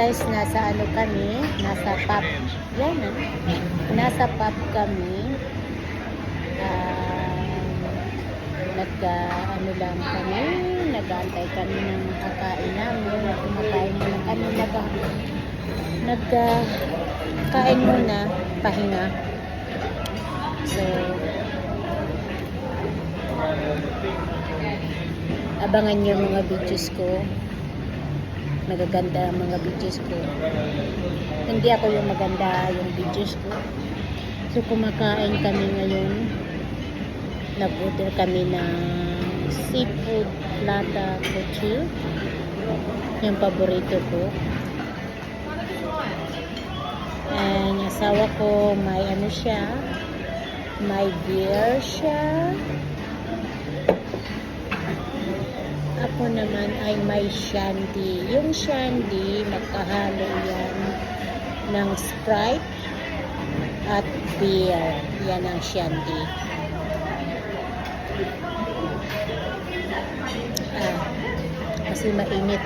guys, nasa ano kami, nasa pub. Yan ah. Nasa pub kami. Ano lang kami, nag-aantay kami ng makakain namin. Kumakain muna kami, nagkain muna, pahinga. So, abangan nyo mga videos ko. Magaganda ang mga videos ko. Hindi ako yung maganda yung videos ko. So, kumakain kami ngayon. Nag-order kami ng seafood plata couture. Yung paborito ko. And yung asawa ko, may ano siya, may beer siya. Ako naman ay may shandy. Yung shandy, magkahalo yan ng Sprite at beer. Yan ang shandy. Kasi mainit.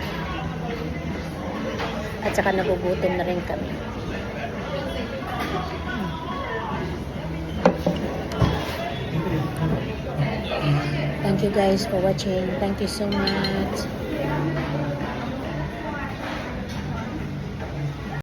At saka nagugutom na rin kami. Thank you guys for watching. Thank you so much.